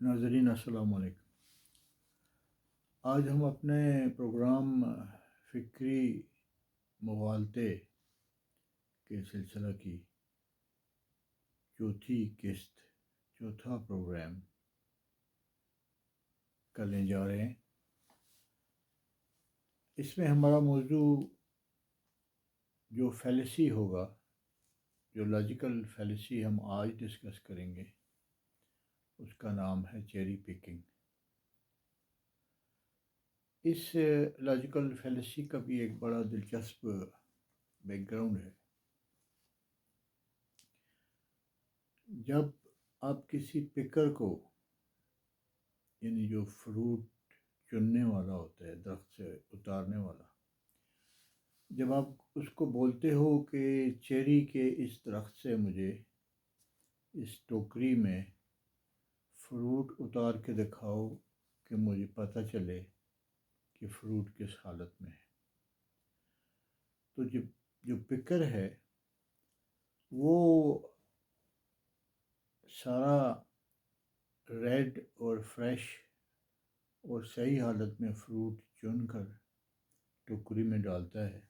ناظرین السلام علیکم۔ آج ہم اپنے پروگرام فکری مغالطے کے سلسلہ کی چوتھا پروگرام کرنے جا رہے ہیں۔ اس میں ہمارا موضوع جو فیلسی ہوگا، جو لاجیکل فیلسی ہم آج ڈسکس کریں گے، اس کا نام ہے چیری پکنگ۔ اس لاجیکل فیلسی کا بھی ایک بڑا دلچسپ بیک گراؤنڈ ہے۔ جب آپ کسی پکر کو، یعنی جو فروٹ چننے والا ہوتا ہے، درخت سے اتارنے والا، جب آپ اس کو بولتے ہو کہ چیری کے اس درخت سے مجھے اس ٹوکری میں فروٹ اتار کے دکھاؤ کہ مجھے پتہ چلے کہ فروٹ کس حالت میں ہے، تو جو پکر ہے وہ سارا ریڈ اور فریش اور صحیح حالت میں فروٹ چن کر ٹوکری میں ڈالتا ہے،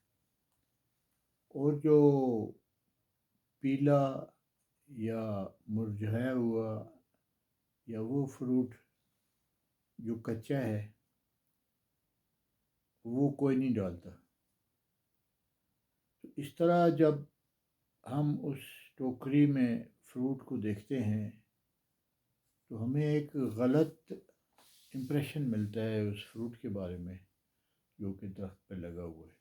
اور جو پیلا یا مرجھایا ہوا یا وہ فروٹ جو کچا ہے وہ کوئی نہیں ڈالتا۔ تو اس طرح جب ہم اس ٹوکری میں فروٹ کو دیکھتے ہیں تو ہمیں ایک غلط امپریشن ملتا ہے اس فروٹ کے بارے میں جو کہ درخت پہ لگا ہوا ہے۔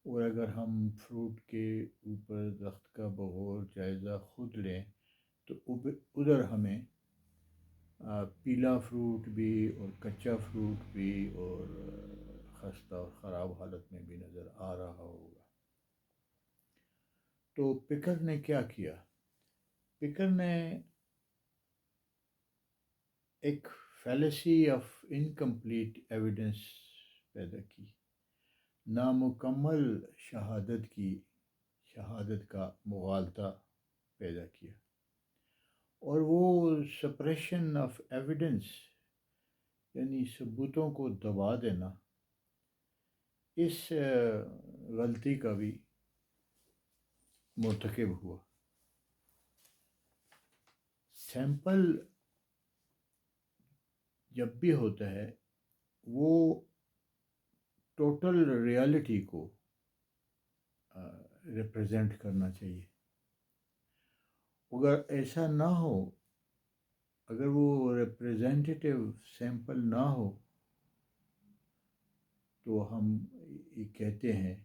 اور اگر ہم فروٹ کے اوپر درخت کا بغور جائزہ خود لیں تو ادھر ہمیں پیلا فروٹ بھی اور کچا فروٹ بھی اور خستہ اور خراب حالت میں بھی نظر آ رہا ہوگا۔ تو پکر نے کیا کیا؟ پکر نے ایک فیلسی آف انکمپلیٹ ایویڈنس پیدا کی، نامکمل شہادت کا مغالطہ پیدا کیا، اور وہ سپریشن آف ایویڈنس، یعنی ثبوتوں کو دبا دینا، اس غلطی کا بھی مرتکب ہوا۔ سیمپل جب بھی ہوتا ہے وہ ٹوٹل ریالٹی کو ریپرزینٹ کرنا چاہیے۔ اگر ایسا نہ ہو، اگر وہ ریپرزینٹیو سیمپل نہ ہو تو ہم یہ کہتے ہیں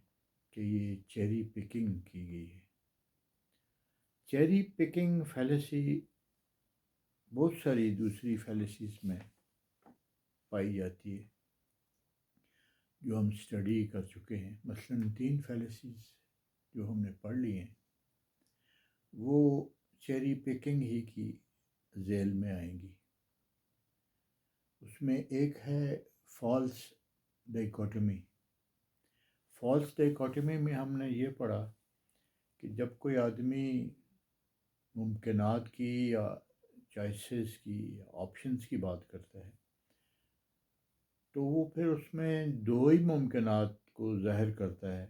کہ یہ چیری پکنگ کی گئی ہے۔ چیری پکنگ فیلسی بہت ساری دوسری فیلسیز میں پائی جاتی ہے جو ہم اسٹڈی کر چکے ہیں۔ مثلاً 3 فیلسیز جو ہم نے پڑھ لی ہیں وہ چیری پکنگ ہی کی ذیل میں آئیں گی۔ اس میں ایک ہے فالس ڈائیکوٹمی۔ فالس ڈائیکوٹمی میں ہم نے یہ پڑھا کہ جب کوئی آدمی ممکنات کی یا چوائسیز کی یا آپشنز کی بات کرتا ہے تو وہ پھر اس میں 2 ہی ممکنات کو ظاہر کرتا ہے،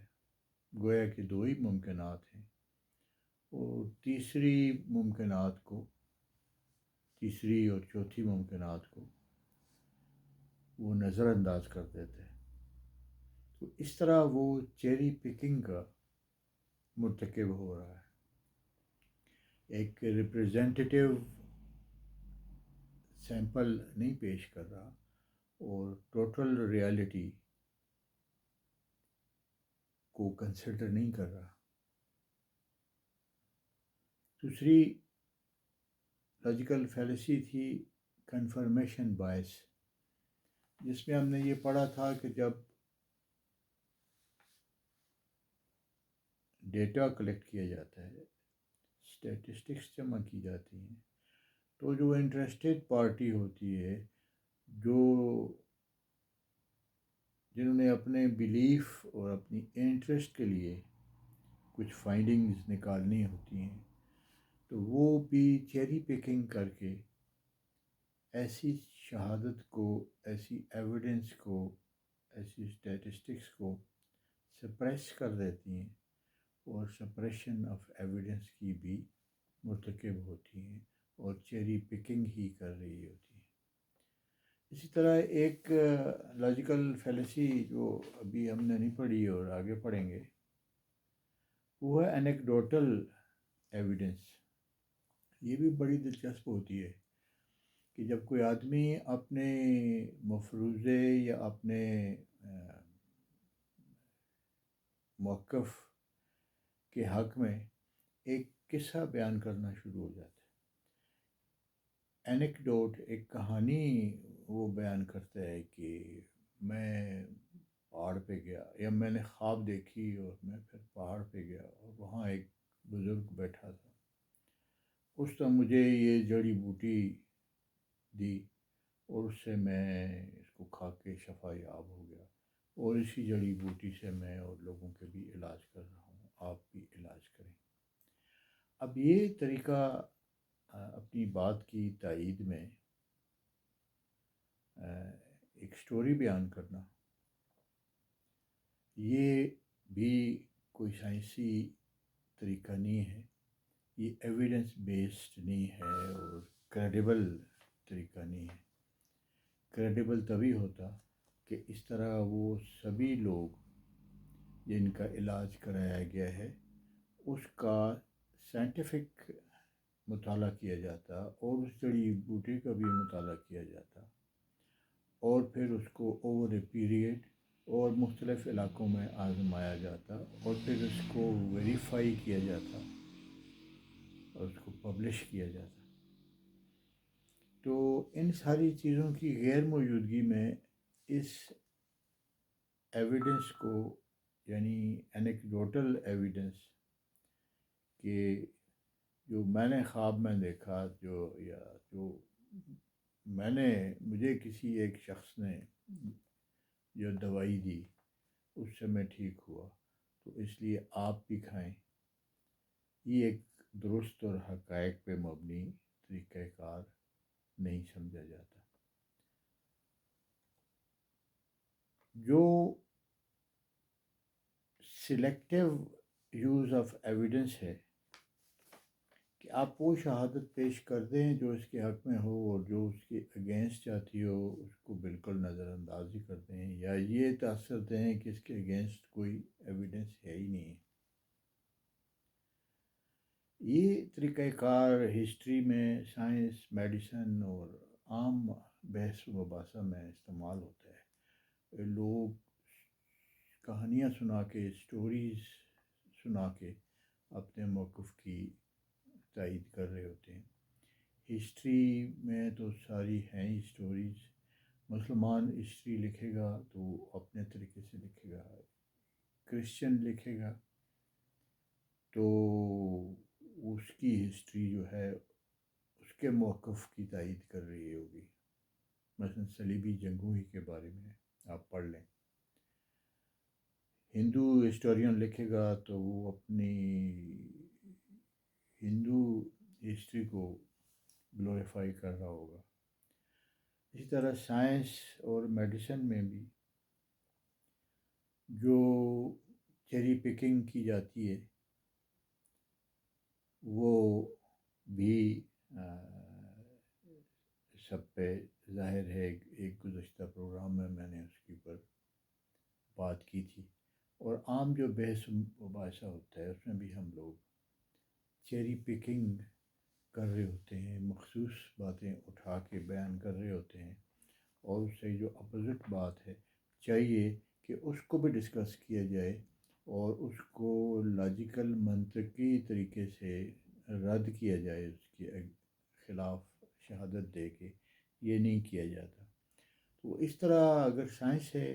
گویا کہ 2 ہی ممکنات ہیں، اور تیسری اور چوتھی ممکنات کو وہ نظر انداز کر دیتے ہیں۔ تو اس طرح وہ چیری پکنگ کا مرتکب ہو رہا ہے، ایک ریپرزینٹیو سیمپل نہیں پیش کر رہا اور ٹوٹل ریالٹی کو کنسیڈر نہیں کر رہا۔ دوسری لاجیکل فیلسی تھی کنفرمیشن بائس، جس میں ہم نے یہ پڑھا تھا کہ جب ڈیٹا کلیکٹ کیا جاتا ہے، اسٹیٹسٹکس جمع کی جاتی ہیں، تو جو انٹرسٹڈ پارٹی ہوتی ہے، جنہوں نے اپنے بیلیف اور اپنی انٹرسٹ کے لیے کچھ فائنڈنگز نکالنی ہوتی ہیں، تو وہ بھی چیری پکنگ کر کے ایسی شہادت کو، ایسی ایویڈنس کو، ایسی اسٹیٹسٹکس کو سپریس کر دیتی ہیں اور سپریشن آف ایویڈنس کی بھی مرتکب ہوتی ہیں اور چیری پکنگ ہی کر رہی ہوتی ہیں۔ اسی طرح ایک لاجیکل فیلسی جو ابھی ہم نے نہیں پڑھی اور آگے پڑھیں گے، وہ ہے انیکڈوٹل ایویڈنس۔ یہ بھی بڑی دلچسپ ہوتی ہے کہ جب کوئی آدمی اپنے مفروضے یا اپنے موقف کے حق میں ایک قصہ بیان کرنا شروع ہو جاتا ہے، اینیکڈوٹ، ایک کہانی وہ بیان کرتا ہے کہ میں پہاڑ پہ گیا، یا میں نے خواب دیکھی اور میں پھر پہاڑ پہ گیا اور وہاں ایک بزرگ بیٹھا تھا، اس نے مجھے یہ جڑی بوٹی دی اور اس سے میں اس کو کھا کے شفا یاب ہو گیا، اور اسی جڑی بوٹی سے میں اور لوگوں کے بھی علاج کر رہا ہوں، آپ بھی علاج کریں۔ اب یہ طریقہ اپنی بات کی تائید میں ایک سٹوری بیان کرنا، یہ بھی کوئی سائنسی طریقہ نہیں ہے، یہ ایویڈنس بیسڈ نہیں ہے اور کریڈیبل طریقہ نہیں ہے۔ کریڈیبل تبھی ہوتا کہ اس طرح وہ سبھی لوگ جن کا علاج کرایا گیا ہے اس کا سائنٹیفک مطالعہ کیا جاتا اور اس جڑی بوٹی کا بھی مطالعہ کیا جاتا، اور پھر اس کو اوور اے پیریڈ اور مختلف علاقوں میں آزمایا جاتا اور پھر اس کو ویریفائی کیا جاتا اور اس کو پبلش کیا جاتا۔ تو ان ساری چیزوں کی غیر موجودگی میں اس ایویڈنس کو، یعنی اینیکڈوٹل ایویڈنس، کہ جو میں نے خواب میں دیکھا، جو مجھے کسی ایک شخص نے جو دوائی دی اس سے میں ٹھیک ہوا، تو اس لیے آپ بھی کھائیں، یہ ایک درست اور حقائق پہ مبنی طریقہ کار نہیں سمجھا جاتا۔ جو سلیکٹیو یوز آف ایویڈنس ہے کہ آپ وہ شہادت پیش کر دیں جو اس کے حق میں ہو اور جو اس کے اگینسٹ جاتی ہو اس کو بالکل نظر انداز ہی کر دیں، یا یہ تاثر دیں کہ اس کے اگینسٹ کوئی ایویڈنس ہے ہی نہیں۔ یہ طریقہ کار ہسٹری میں، سائنس، میڈیسن اور عام بحث و مباحثہ میں استعمال ہوتا ہے۔ لوگ کہانیاں سنا کے، سٹوریز سنا کے اپنے موقف کی تائید کر رہے ہوتے ہیں۔ ہسٹری میں تو ساری ہیں ہی سٹوریز، مسلمان ہسٹری لکھے گا تو وہ اپنے طریقے سے لکھے گا، کرسچن لکھے گا تو اس کی ہسٹری جو ہے اس کے موقف کی تائید کر رہی ہوگی۔ مثلا صلیبی جنگوں ہی کے بارے میں آپ پڑھ لیں۔ ہندو ہسٹورین لکھے گا تو وہ اپنی ہندو ہسٹری کو گلوریفائی کر رہا ہوگا۔ اسی طرح سائنس اور میڈیسن میں بھی جو چیری پکنگ کی جاتی ہے وہ بھی سب پہ ظاہر ہے۔ ایک گزشتہ پروگرام میں نے اس کے اوپر بات کی تھی، اور عام جو بحث و مباحثہ ہوتا ہے اس میں بھی ہم لوگ چیری پکنگ کر رہے ہوتے ہیں، مخصوص باتیں اٹھا کے بیان کر رہے ہوتے ہیں، اور اس سے جو اپوزٹ بات ہے چاہیے کہ اس کو بھی ڈسکس کیا جائے اور اس کو لاجیکل منطقی طریقے سے رد کیا جائے، اس کے خلاف شہادت دے کے۔ یہ نہیں کیا جاتا۔ تو اس طرح اگر سائنس ہے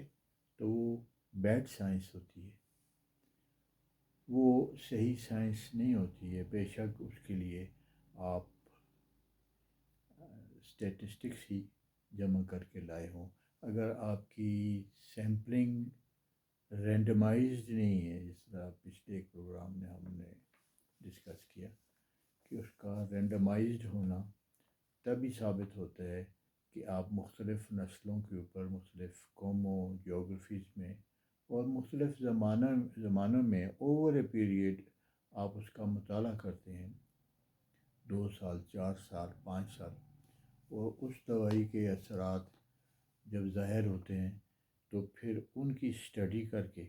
تو وہ بیڈ سائنس ہوتی ہے، وہ صحیح سائنس نہیں ہوتی ہے۔ بے شک اس کے لیے آپ اسٹیٹسٹکس ہی جمع کر کے لائے ہوں، اگر آپ کی سیمپلنگ رینڈمائزڈ نہیں ہے، جس طرح پچھلے ایک پروگرام میں ہم نے ڈسکس کیا کہ اس کا رینڈمائزڈ ہونا تبھی ثابت ہوتا ہے کہ آپ مختلف نسلوں کے اوپر، مختلف قوموں، جیوگرفیز میں اور مختلف زمانوں میں اوور اے پیریڈ آپ اس کا مطالعہ کرتے ہیں، 2 سال، 4 سال، 5 سال، اور اس دوائی کے اثرات جب ظاہر ہوتے ہیں تو پھر ان کی اسٹڈی کر کے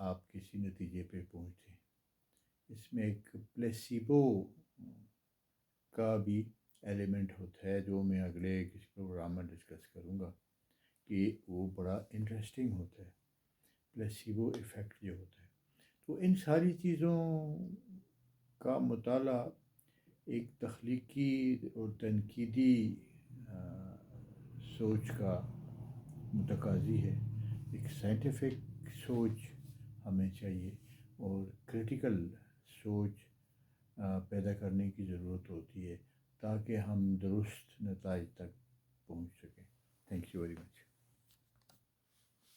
آپ کسی نتیجے پہ پہنچتے ہیں۔ اس میں ایک پلیسیبو کا بھی ایلیمنٹ ہوتا ہے، جو میں اگلے کسی پروگرام میں ڈسکس کروں گا، کہ وہ بڑا انٹرسٹنگ ہوتا ہے، پلیسیبو ایفیکٹ جو ہوتا ہے۔ تو ان ساری چیزوں کا مطالعہ ایک تخلیقی اور تنقیدی سوچ کا متقاضی ہے، ایک سائنٹیفک سوچ ہمیں چاہیے اور کریٹیکل سوچ پیدا کرنے کی ضرورت ہوتی ہے تاکہ ہم درست نتائج تک پہنچ سکیں۔ Thank you very much.